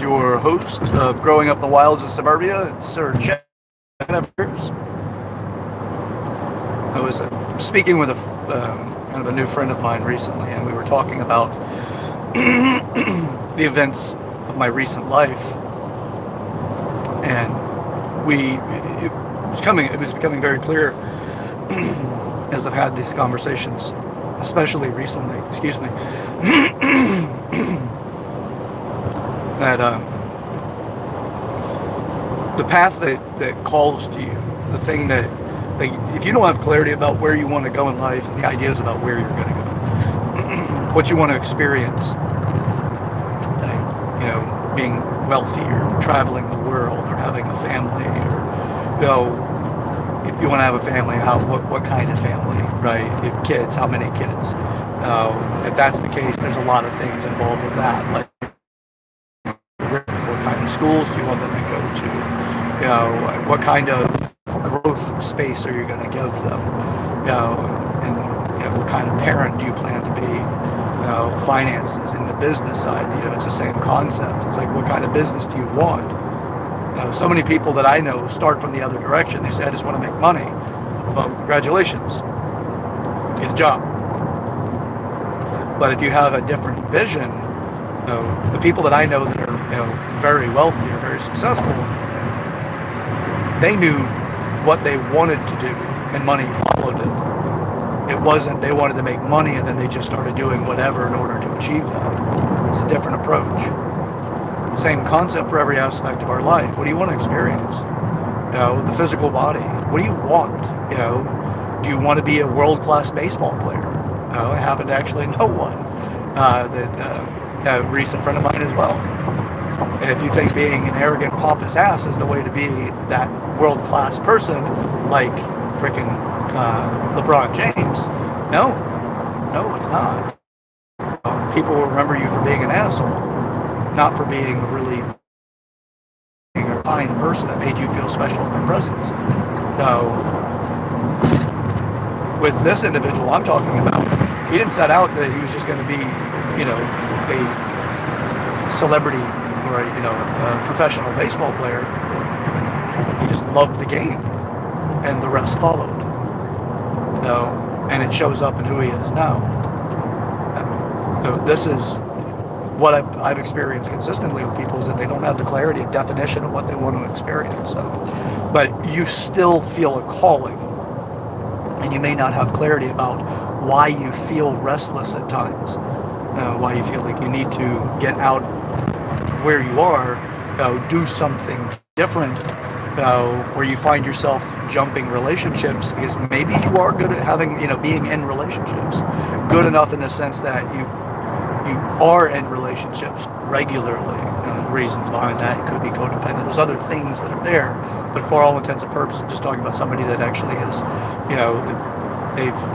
your host of Growing Up in the Wilds of Suburbia, Sir Chad Evers. I was speaking with kind of a new friend of mine recently, and we were talking about the events of my recent life, and it was becoming very clear as I've had these conversations, especially recently. Excuse me. That the path that calls to you, the thing that, like, if you don't have clarity about where you want to go in life and the ideas about where you're going to go, what you want to experience, like, being wealthy or traveling the world or having a family, or, if you want to have a family, what kind of family, right? If kids, how many kids? If that's the case, there's a lot of things involved with that, like what kind of schools do you want them to go to? What kind of growth space are you going to give them? And what kind of parent do you plan to be? Finances in the business side, it's the same concept. It's like, what kind of business do you want? So many people that I know start from the other direction. They say, I just want to make money. Well, congratulations, get a job. But if you have a different vision, the people that I know that are very wealthy or very successful, they knew what they wanted to do, and money followed it. It wasn't they wanted to make money and then they just started doing whatever in order to achieve that. It's a different approach. The same concept for every aspect of our life. What do you want to experience? The physical body. What do you want? Do you want to be a world-class baseball player? I happen to actually know one a recent friend of mine as well. And if you think being an arrogant, pompous ass is the way to be that world-class person, like freaking LeBron James, no, it's not. People will remember you for being an asshole, not for being a really or kind person that made you feel special in their presence. With this individual I'm talking about, he didn't set out that he was just going to be, a celebrity or a professional baseball player. He just loved the game, and the rest followed. And it shows up in who he is now. So this is what I've experienced consistently with people, is that they don't have the clarity of definition of what they want to experience. But you still feel a calling, and you may not have clarity about why you feel restless at times, why you feel like you need to get out of where you are, do something different, where you find yourself jumping relationships because maybe you are good at having, being in relationships, good enough in the sense that you are in relationships regularly. The reasons behind that, it could be codependent. There's other things that are there, but for all intents and purposes, just talking about somebody that actually is,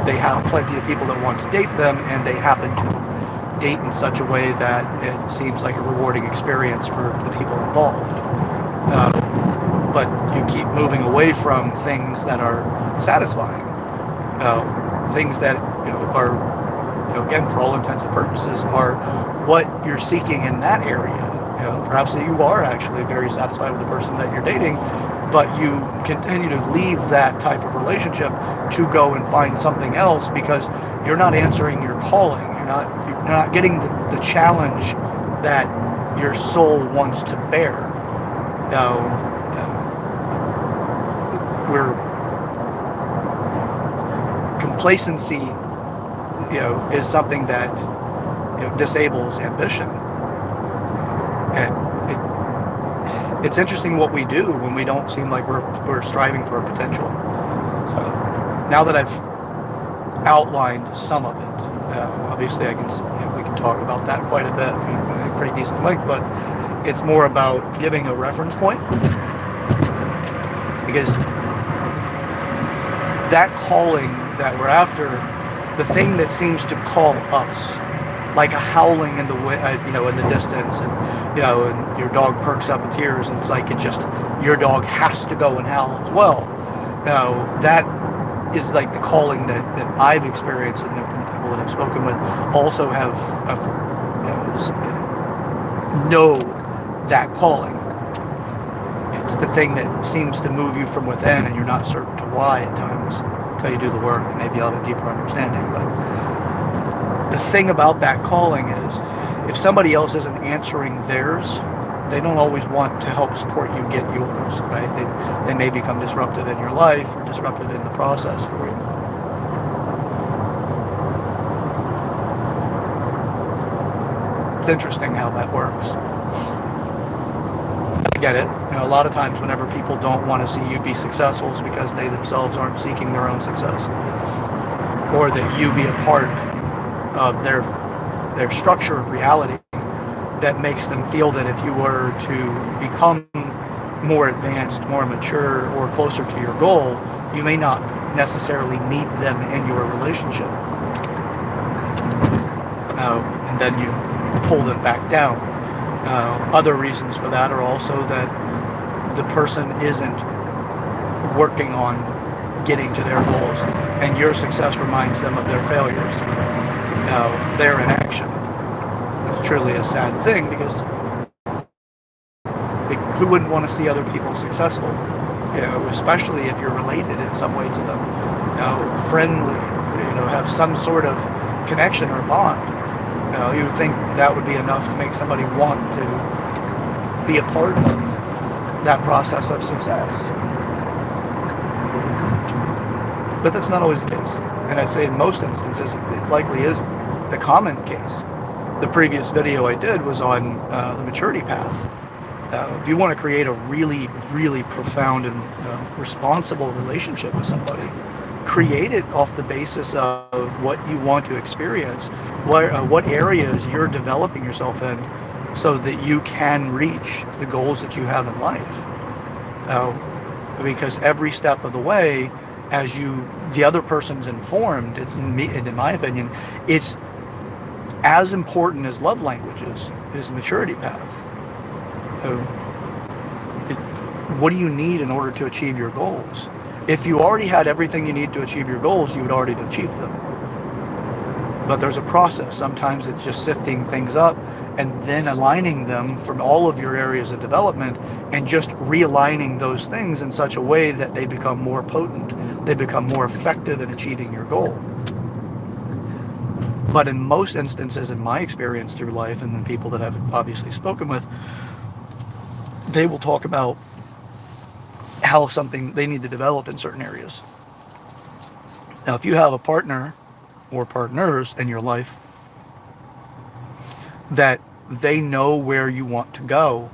they have plenty of people that want to date them, and they happen to date in such a way that it seems like a rewarding experience for the people involved. But you keep moving away from things that are satisfying, things that are, again, for all intents and purposes, are what you're seeking in that area. Perhaps that you are actually very satisfied with the person that you're dating, but you continue to leave that type of relationship to go and find something else because you're not answering your calling. You're not getting the challenge that your soul wants to bear. Complacency, is something that disables ambition. And it's interesting what we do when we don't seem like we're striving for a potential. So now that I've outlined some of it, obviously we can talk about that quite a bit, a pretty decent length, but it's more about giving a reference point, because that calling that we're after, the thing that seems to call us, like a howling in the in the distance, and and your dog perks up in tears, and it's like your dog has to go and howl as well. That is like the calling that I've experienced, and from the people that I've spoken with also have know that calling. It's the thing that seems to move you from within, and you're not certain to why at times until you do the work, and maybe you'll have a deeper understanding. But the thing about that calling is, if somebody else isn't answering theirs, they don't always want to help support you get yours, right? They may become disruptive in your life or disruptive in the process for you. It's interesting how that works. I get it. A lot of times whenever people don't want to see you be successful is because they themselves aren't seeking their own success, or that you be a part of their structure of reality that makes them feel that if you were to become more advanced, more mature, or closer to your goal, you may not necessarily need them in your relationship. And then you pull them back down. Other reasons for that are also that the person isn't working on getting to their goals, and your success reminds them of their failures, their inaction. It's truly a sad thing, because who wouldn't want to see other people successful? Especially if you're related in some way to them, friendly, have some sort of connection or bond. You would think that would be enough to make somebody want to be a part of that process of success. But that's not always the case. And I'd say in most instances, it likely is the common case. The previous video I did was on the maturity path. If you want to create a really, really profound and responsible relationship with somebody, create it off the basis of what you want to experience, what areas you're developing yourself in, so that you can reach the goals that you have in life. Because every step of the way, as the other person's informed, in my opinion, it's as important as love languages is the maturity path. What do you need in order to achieve your goals? If you already had everything you need to achieve your goals, you would already have achieved them. But there's a process. Sometimes it's just sifting things up and then aligning them from all of your areas of development, and just realigning those things in such a way that they become more potent, they become more effective in achieving your goal. But in most instances, in my experience through life, and the people that I've obviously spoken with, they will talk about how something they need to develop in certain areas. Now, if you have a partner or partners in your life that they know where you want to go,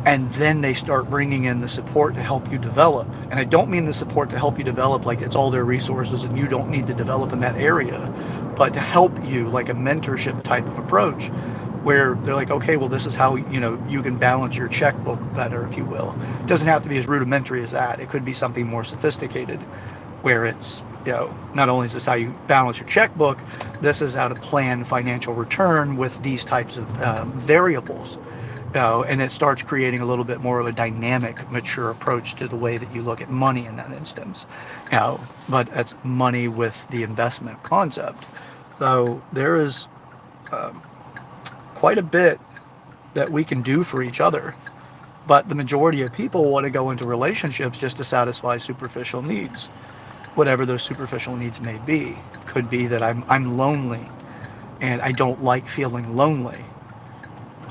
and then they start bringing in the support to help you develop, and I don't mean the support to help you develop like it's all their resources and you don't need to develop in that area, but to help you, like a mentorship type of approach, where they're like, okay, well, this is how you can balance your checkbook better, if you will. It doesn't have to be as rudimentary as that. It could be something more sophisticated, where it's not only is this how you balance your checkbook, this is how to plan financial return with these types of variables. And it starts creating a little bit more of a dynamic, mature approach to the way that you look at money in that instance. But it's money with the investment concept. So there is quite a bit that we can do for each other. But the majority of people want to go into relationships just to satisfy superficial needs, whatever those superficial needs may be. Could be that I'm lonely and I don't like feeling lonely.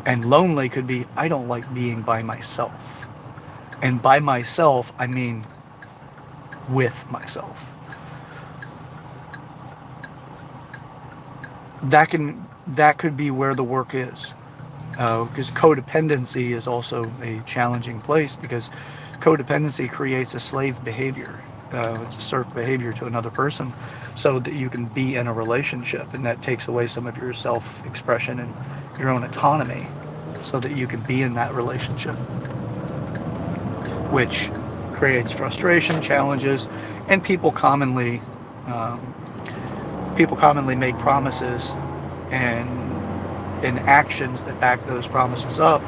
And lonely could be, I don't like being by myself. And by myself, I mean with myself. That could be where the work is. Because codependency is also a challenging place, because codependency creates a slave behavior. It's a serf behavior to another person, so that you can be in a relationship, and that takes away some of your self-expression and your own autonomy, so that you can be in that relationship, which creates frustration, challenges, and people commonly make promises and actions that back those promises up,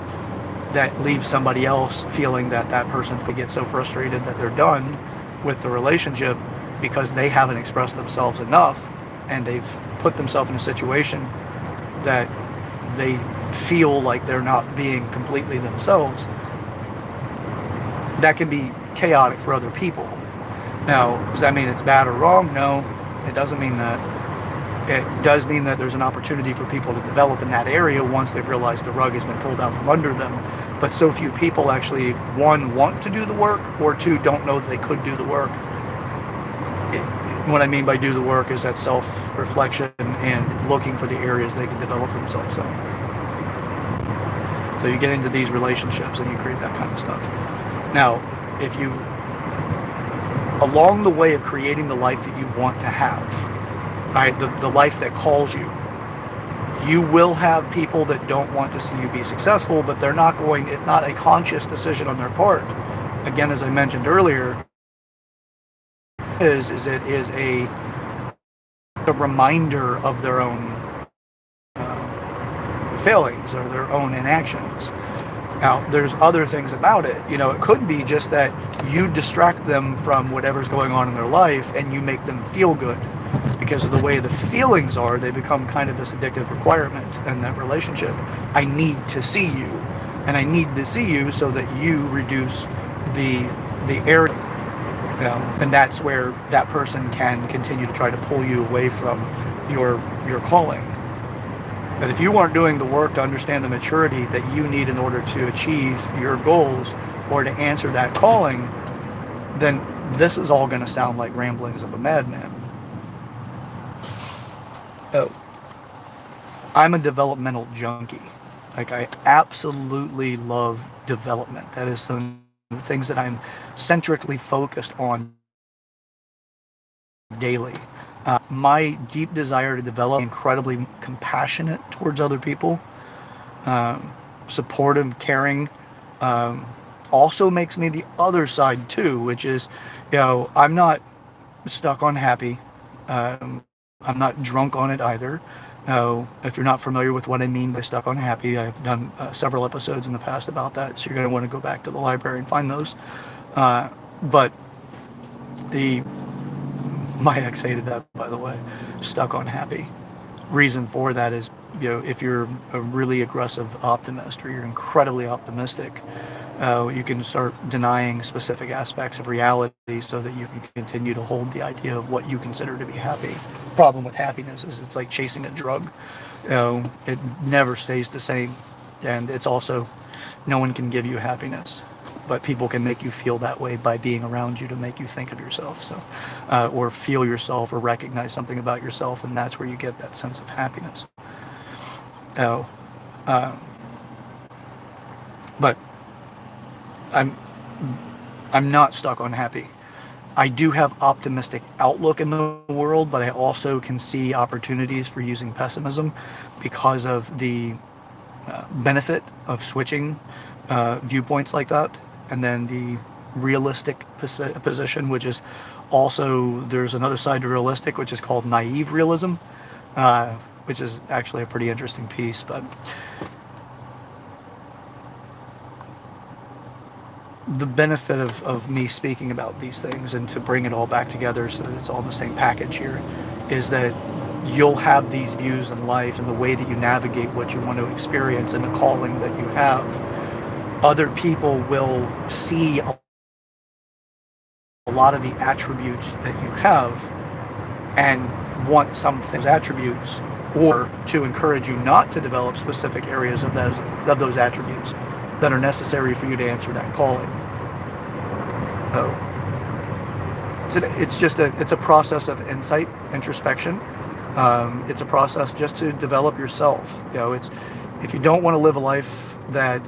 that leave somebody else feeling that person could get so frustrated that they're done with the relationship because they haven't expressed themselves enough, and they've put themselves in a situation that they feel like they're not being completely themselves, that can be chaotic for other people. Now, does that mean it's bad or wrong? No, it doesn't mean that. It does mean that there's an opportunity for people to develop in that area once they've realized the rug has been pulled out from under them. But so few people actually, one, want to do the work, or two, don't know that they could do the work. What I mean by do the work is that self-reflection and looking for the areas they can develop themselves in. So you get into these relationships and you create that kind of stuff. Now, if you, along the way of creating the life that you want to have, right, the life that calls you, you will have people that don't want to see you be successful, but they're not going, it's not a conscious decision on their part. Again, as I mentioned earlier, it is a reminder of their own failings or their own inactions. Now, there's other things about it. You know, it could be just that you distract them from whatever's going on in their life and you make them feel good. Because of the way the feelings are, they become kind of this addictive requirement in that relationship. I need to see you, and I need to see you so that you reduce the area. And that's where that person can continue to try to pull you away from your calling. But if you aren't doing the work to understand the maturity that you need in order to achieve your goals or to answer that calling, then this is all going to sound like ramblings of a madman. Oh, I'm a developmental junkie. Like, I absolutely love development. That is some of the things that I'm centrically focused on daily. My deep desire to develop, incredibly compassionate towards other people, supportive, caring, also makes me the other side too, which is, you know, I'm not stuck on happy. I'm not drunk on it either. If you're not familiar with what I mean by stuck on happy, I've done several episodes in the past about that, so you're going to want to go back to the library and find those. But my ex hated that, by the way, stuck on happy. Reason for that is, you know, if you're a really aggressive optimist or you're incredibly optimistic, you can start denying specific aspects of reality so that you can continue to hold the idea of what you consider to be happy. The problem with happiness is it's like chasing a drug. You know, it never stays the same. And it's also, no one can give you happiness, but people can make you feel that way by being around you to make you think of yourself. So, or feel yourself or recognize something about yourself, and that's where you get that sense of happiness. But I'm not stuck on happy. I do have optimistic outlook in the world, but I also can see opportunities for using pessimism because of the benefit of switching viewpoints like that. And then the realistic position, which is also, there's another side to realistic, which is called naive realism, which is actually a pretty interesting piece. But the benefit of me speaking about these things and to bring it all back together so that it's all in the same package here is that you'll have these views in life and the way that you navigate what you want to experience and the calling that you have. Other people will see a lot of the attributes that you have and want some of those attributes, or to encourage you not to develop specific areas of those attributes that are necessary for you to answer that calling. It's a process of insight, introspection. It's a process just to develop yourself. You know, it's, if you don't want to live a life that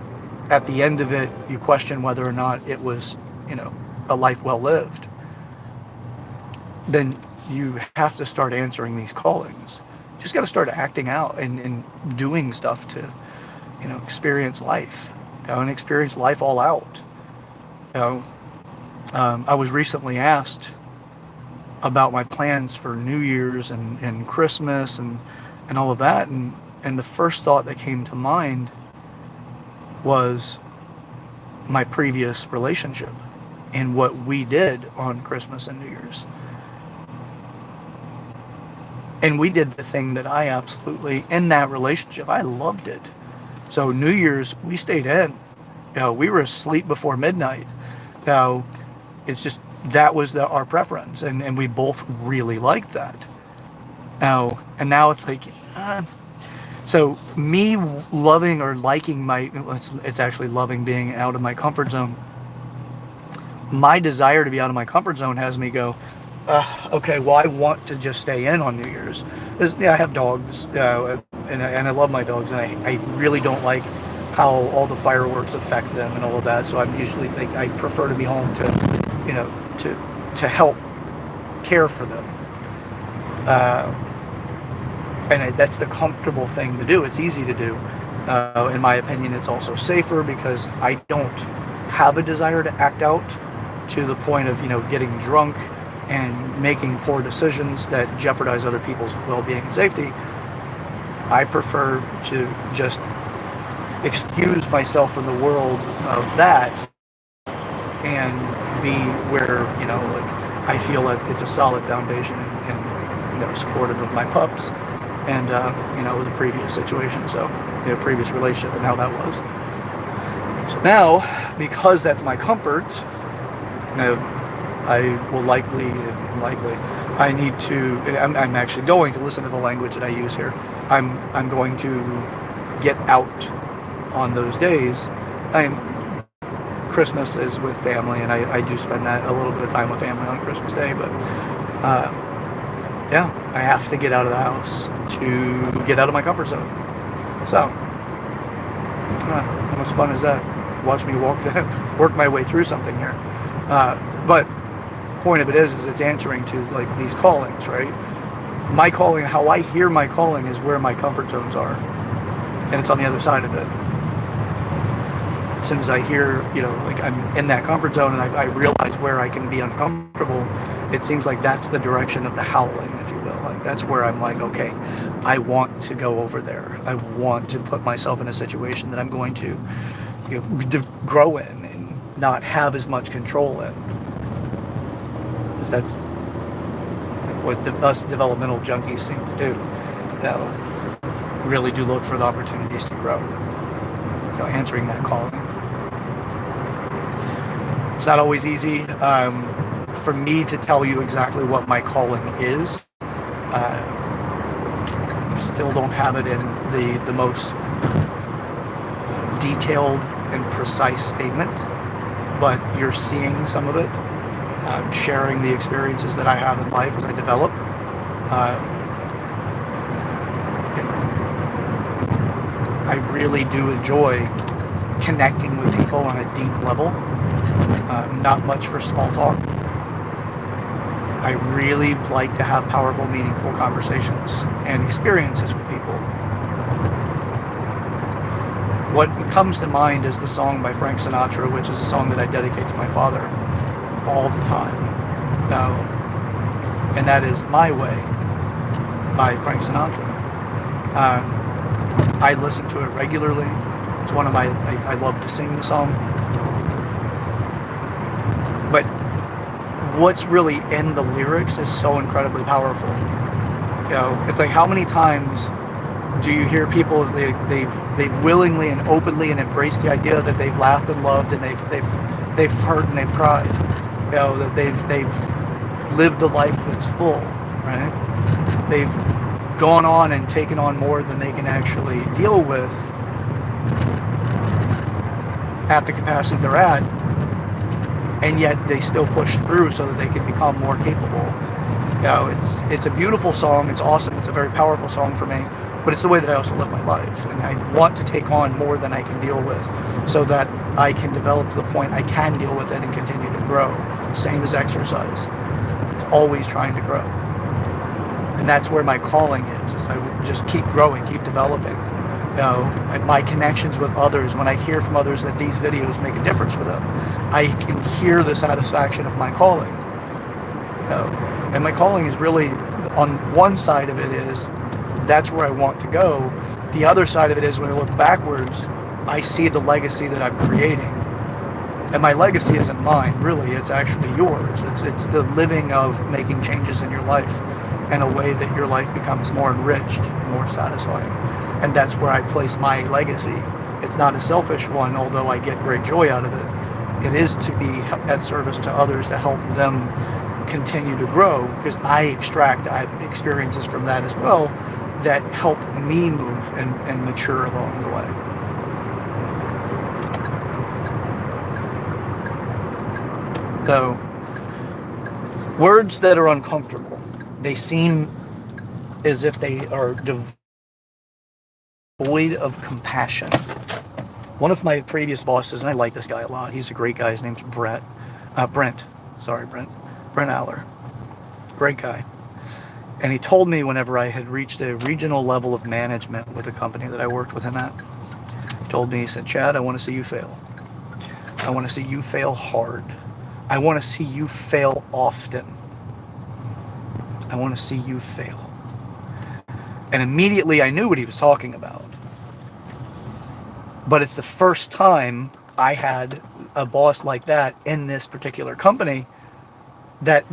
at the end of it you question whether or not it was, you know, a life well lived, then you have to start answering these callings. You just got to start acting out and doing stuff to, you know, experience life. And experience life all out. You know, I was recently asked about my plans for New Year's and Christmas and all of that, and the first thought that came to mind was my previous relationship and what we did on Christmas and New Year's. And we did the thing that I absolutely, in that relationship, I loved it. So New Year's, we stayed in. We were asleep before midnight. Now, it's just that was our preference, and we both really liked that. Now, and now it's like, uh, so me loving or liking it's actually loving being out of my comfort zone. My desire to be out of my comfort zone has me go, okay, well, I want to just stay in on New Year's. Yeah, I have dogs, and I love my dogs, and I really don't like how all the fireworks affect them and all of that. So I'm usually like, I prefer to be home to, to help care for them. And that's the comfortable thing to do. It's easy to do. In my opinion, it's also safer because I don't have a desire to act out to the point of, getting drunk and making poor decisions that jeopardize other people's well-being and safety. I prefer to just excuse myself from the world of that and be where, like I feel like it's a solid foundation and supportive of my pups and, with the previous situation. So, previous relationship and how that was. So now, because that's my comfort, I will likely, I need to, I'm actually going to listen to the language that I use here. I'm going to get out on those days. Christmas is with family, and I do spend that a little bit of time with family on Christmas Day, but yeah, I have to get out of the house to get out of my comfort zone. So, how much fun is that? Watch me work my way through something here. But point of it is it's answering to like these callings, right? My calling, how I hear my calling is where my comfort zones are, and it's on the other side of it. As soon as I hear, like I'm in that comfort zone and I realize where I can be uncomfortable, it seems like that's the direction of the howling, if you will. Like that's where I'm like, okay, I want to go over there. I want to put myself in a situation that I'm going to grow in and not have as much control in. Because that's what us developmental junkies seem to do. Really do look for the opportunities to grow. Answering that calling. It's not always easy for me to tell you exactly what my calling is. Still don't have it in the most detailed and precise statement, but you're seeing some of it. Sharing the experiences that I have in life as I develop. I really do enjoy connecting with people on a deep level. Not much for small talk. I really like to have powerful, meaningful conversations and experiences with people. What comes to mind is the song by Frank Sinatra, which is a song that I dedicate to my father all the time. And that is My Way by Frank Sinatra. I listen to it regularly. It's one of my, I love to sing the song. But what's really in the lyrics is so incredibly powerful. It's like how many times do you hear people, they've willingly and openly and embraced the idea that they've laughed and loved and they've hurt and they've cried. That they've lived a life that's full, right? They've gone on and taken on more than they can actually deal with at the capacity they're at, and yet they still push through so that they can become more capable. It's a beautiful song. It's awesome. It's a very powerful song for me, but it's the way that I also live my life, and I want to take on more than I can deal with so that I can develop to the point I can deal with it and continue to grow. Same as exercise. It's always trying to grow. And that's where my calling is I would just keep growing, keep developing. My connections with others, when I hear from others that these videos make a difference for them, I can hear the satisfaction of my calling. And my calling is really, on one side of it is, that's where I want to go. The other side of it is when I look backwards, I see the legacy that I'm creating. And my legacy isn't mine, really, it's actually yours. It's the living of making changes in your life in a way that your life becomes more enriched, more satisfying. And that's where I place my legacy. it's not a selfish one, although I get great joy out of it. It is to be at service to others to help them continue to grow, because I extract experiences from that as well that help me move and mature along the way. So, words that are uncomfortable, they seem as if they are devoid of compassion. One of my previous bosses, and I like this guy a lot, he's a great guy, his name's Brent Aller. Great guy. And he told me whenever I had reached a regional level of management with a company that I worked with him at, told me, he said, Chad, I want to see you fail. I want to see you fail hard. I want to see you fail often. I want to see you fail. And immediately I knew what he was talking about. But it's the first time I had a boss like that in this particular company that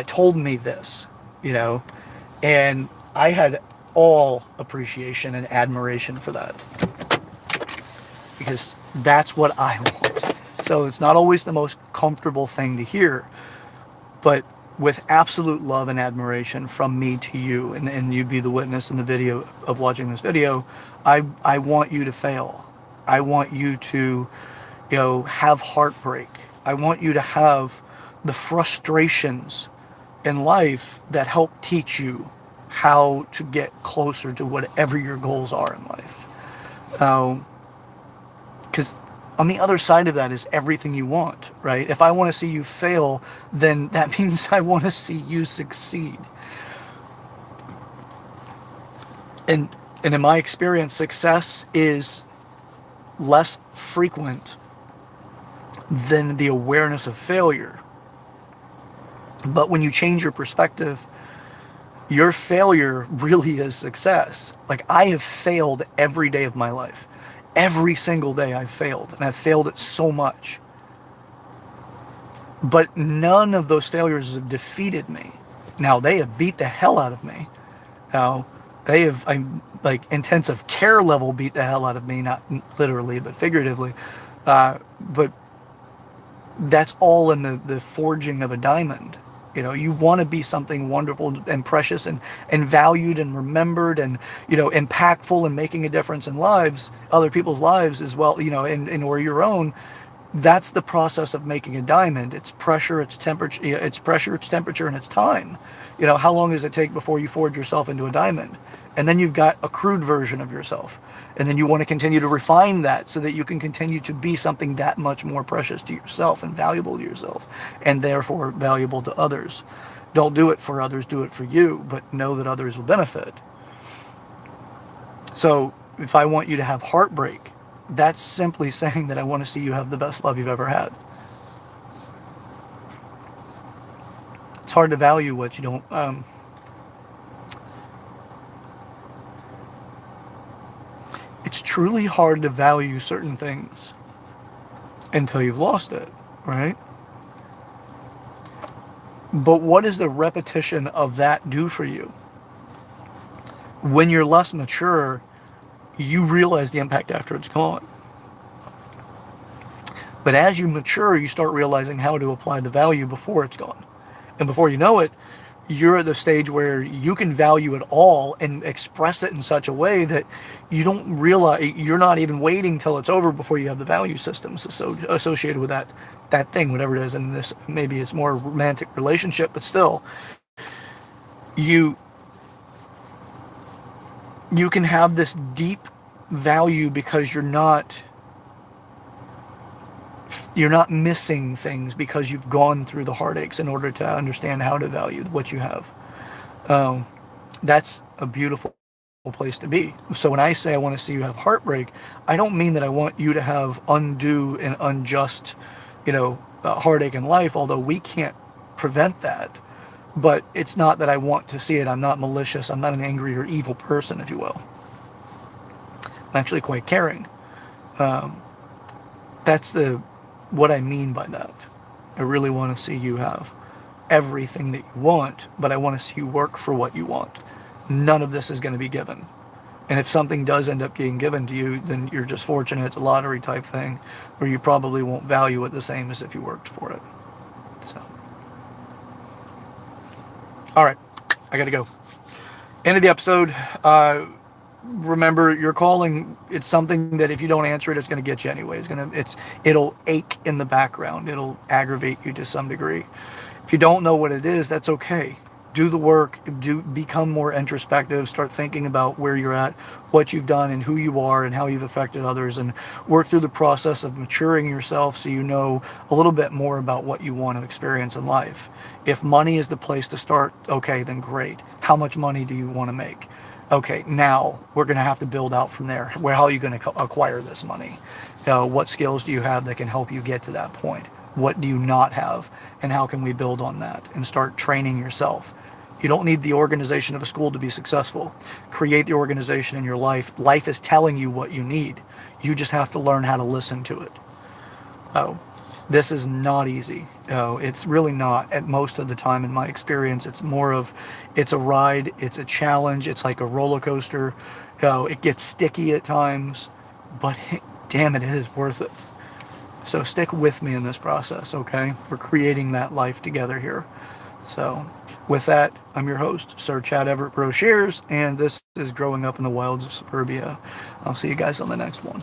told me this, you know, and I had all appreciation and admiration for that, because that's what I want. So it's not always the most comfortable thing to hear, but with absolute love and admiration from me to you, and you'd be the witness in the video of watching this video, I want you to fail. I want you to, you know, have heartbreak. I want you to have the frustrations in life that help teach you how to get closer to whatever your goals are in life. Because on the other side of that is everything you want, right? If I want to see you fail, then that means I want to see you succeed. And in my experience, success is less frequent than the awareness of failure. But when you change your perspective, your failure really is success. Like, I have failed every day of my life. Every single day I've failed, and I've failed it so much. But none of those failures have defeated me. Now, they have beat the hell out of me. Now, I'm like intensive care level beat the hell out of me, not literally, but figuratively. But that's all in the forging of a diamond. You know, you want to be something wonderful and precious and valued and remembered and, you know, impactful and making a difference in lives, other people's lives as well, you know, and or your own. That's the process of making a diamond. It's pressure, it's temperature, and it's time. You know, how long does it take before you forge yourself into a diamond? And then you've got a crude version of yourself. And then you want to continue to refine that so that you can continue to be something that much more precious to yourself and valuable to yourself, and therefore valuable to others. Don't do it for others, do it for you, but know that others will benefit. So if I want you to have heartbreak, that's simply saying that I want to see you have the best love you've ever had. It's hard to value what you don't. It's truly hard to value certain things until you've lost it, right? But what does the repetition of that do for you? When you're less mature, you realize the impact after it's gone. But as you mature, you start realizing how to apply the value before it's gone. And before you know it, you're at the stage where you can value it all and express it in such a way that you don't realize, you're not even waiting till it's over before you have the value systems associated with that thing, whatever it is. And this, maybe it's more romantic relationship, but still, you can have this deep value because you're not missing things, because you've gone through the heartaches in order to understand how to value what you have. That's a beautiful place to be. So when I say I want to see you have heartbreak, I don't mean that I want you to have undue and unjust, heartache in life, although we can't prevent that. But it's not that I want to see it. I'm not malicious. I'm not an angry or evil person, if you will. I'm actually quite caring. That's what I mean by that. I really want to see you have everything that you want, but I want to see you work for what you want. None of this is going to be given. And if something does end up being given to you, then you're just fortunate. It's a lottery type thing where you probably won't value it the same as if you worked for it. So, all right, I got to go. End of the episode. Remember, your calling, it's something that if you don't answer it, it's going to get you anyway. It'll ache in the background. It'll aggravate you to some degree. If you don't know what it is, that's okay. Do the work, become more introspective, start thinking about where you're at, what you've done and who you are and how you've affected others, and work through the process of maturing yourself so you know a little bit more about what you want to experience in life. If money is the place to start, okay, then great. How much money do you want to make? Okay, now we're going to have to build out from there. How are you going to acquire this money? What skills do you have that can help you get to that point? What do you not have? And how can we build on that and start training yourself? You don't need the organization of a school to be successful. Create the organization in your life. Life is telling you what you need. You just have to learn how to listen to it. Oh, this is not easy. Oh, it's really not. At most of the time, in my experience, it's a ride, it's a challenge, it's like a roller coaster. Oh, it gets sticky at times, but damn it, it is worth it. So stick with me in this process, okay? We're creating that life together here. So with that, I'm your host, Sir Chad Everett Broshears, and this is Growing Up in the Wilds of Suburbia. I'll see you guys on the next one.